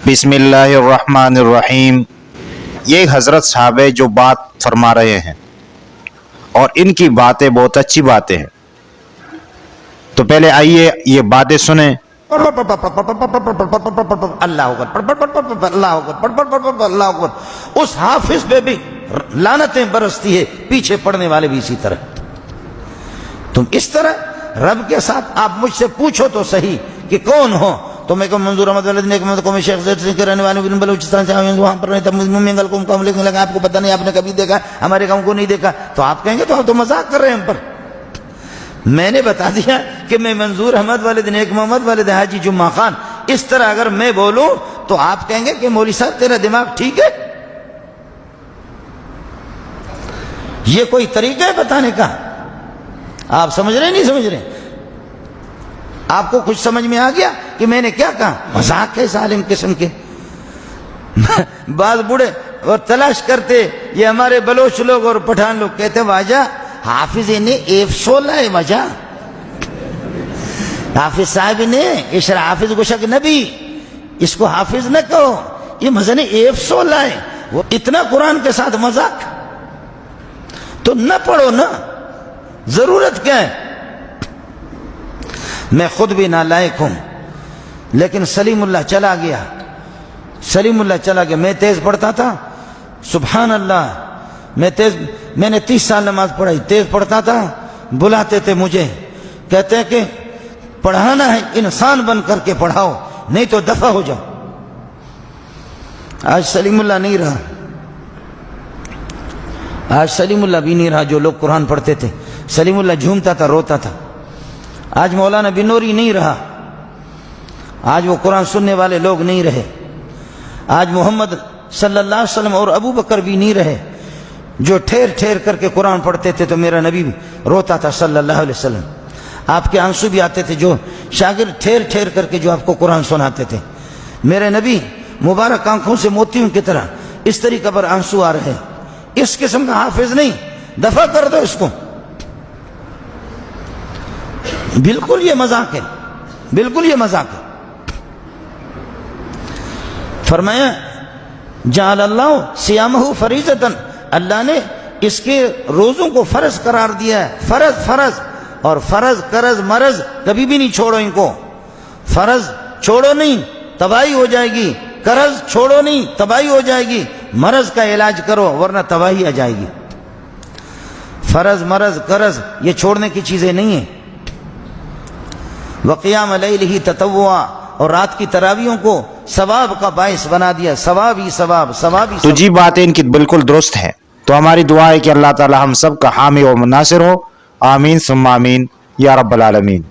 بسم اللہ الرحمن الرحیم۔ یہ حضرت صاحب جو بات فرما رہے ہیں اور ان کی باتیں بہت اچھی باتیں ہیں، تو پہلے آئیے یہ باتیں سنیں۔ اللہ اکبر، اللہ اکبر، اللہ اکبر۔ اس حافظ پہ بھی لعنتیں برستی ہے، پیچھے پڑنے والے بھی اسی طرح۔ تم اس طرح رب کے ساتھ آپ مجھ سے پوچھو تو صحیح کہ کون ہو، تو میں کہوں منظور احمد والد نیک محمد قومی شیخ زید سنگھ کے رہنے والے بن بلوچستان سے وہاں پر رہتا منگل کو لکھنے لگا، آپ کو پتہ نہیں، آپ نے کبھی دیکھا، ہمارے گاؤں کو نہیں دیکھا، تو آپ کہیں گے تو آپ تو مذاق کر رہے ہیں ہم پر۔ میں نے بتا دیا کہ میں منظور احمد والد نیک محمد والد حاجی جمعہ خان، اس طرح اگر میں بولوں تو آپ کہیں گے کہ مولوی صاحب تیرا دماغ ٹھیک ہے؟ یہ کوئی طریقہ ہے بتانے کا؟ آپ سمجھ رہے نہیں سمجھ رہے؟ آپ کو کچھ سمجھ میں آ گیا کہ میں نے کیا کہا؟ مذاق ہے ظالم قسم کے۔ بعض بوڑھے اور تلاش کرتے، یہ ہمارے بلوچ لوگ اور پٹھان لوگ کہتے واجہ حافظ نے ایف16 ہے، واجہ حافظ صاحب نے اشرا حافظ گوشک نبی، اس کو حافظ نہ کہو، یہ مزن ایف16 ہے۔ وہ اتنا قرآن کے ساتھ مذاق، تو نہ پڑھو نا، ضرورت کیا ہے؟ میں خود بھی نالائق ہوں، لیکن سلیم اللہ چلا گیا، سلیم اللہ چلا گیا۔ میں تیز پڑھتا تھا، سبحان اللہ، میں نے 30 سال نماز پڑھائی، تیز پڑھتا تھا، بلاتے تھے مجھے، کہتے ہیں کہ پڑھانا ہے انسان بن کر کے پڑھاؤ، نہیں تو دفع ہو جاؤ۔ آج سلیم اللہ نہیں رہا، آج سلیم اللہ بھی نہیں رہا جو لوگ قرآن پڑھتے تھے۔ سلیم اللہ جھومتا تھا، روتا تھا۔ آج مولانا بنوری نہیں رہا، آج وہ قرآن سننے والے لوگ نہیں رہے۔ آج محمد صلی اللہ علیہ وسلم اور ابو بکر بھی نہیں رہے جو ٹھہر ٹھہر کر کے قرآن پڑھتے تھے، تو میرا نبی بھی روتا تھا صلی اللہ علیہ وسلم۔ آپ کے آنسو بھی آتے تھے جو شاگرد ٹھہر ٹھہر کر کے جو آپ کو قرآن سناتے تھے۔ میرے نبی مبارک آنکھوں سے موتیوں کی طرح اس طریقے پر آنسو آ رہے۔ اس قسم کا حافظ نہیں، دفع کر دو اس کو۔ بالکل یہ مذاق ہے، بالکل یہ مذاق ہے۔ فرمایا جعل اللہ صیامہ فریضۃ، اللہ نے اس کے روزوں کو فرض قرار دیا ہے۔ فرض فرض، اور فرض قرض مرض کبھی بھی نہیں چھوڑو ان کو۔ فرض چھوڑو نہیں، تباہی ہو جائے گی، قرض چھوڑو نہیں، تباہی ہو جائے گی، مرض کا علاج کرو ورنہ تباہی آ جائے گی۔ فرض مرض قرض یہ چھوڑنے کی چیزیں نہیں ہیں۔ وقیام لیلہ تطوعا، اور رات کی تراویحوں کو ثواب کا باعث بنا دیا، ثواب ہی ثواب، ثواب ہی تو جی باتیں ان کی بالکل درست ہے، تو ہماری دعا ہے کہ اللہ تعالی ہم سب کا حامی و ناصر ہو۔ آمین ثم آمین یا رب العالمین۔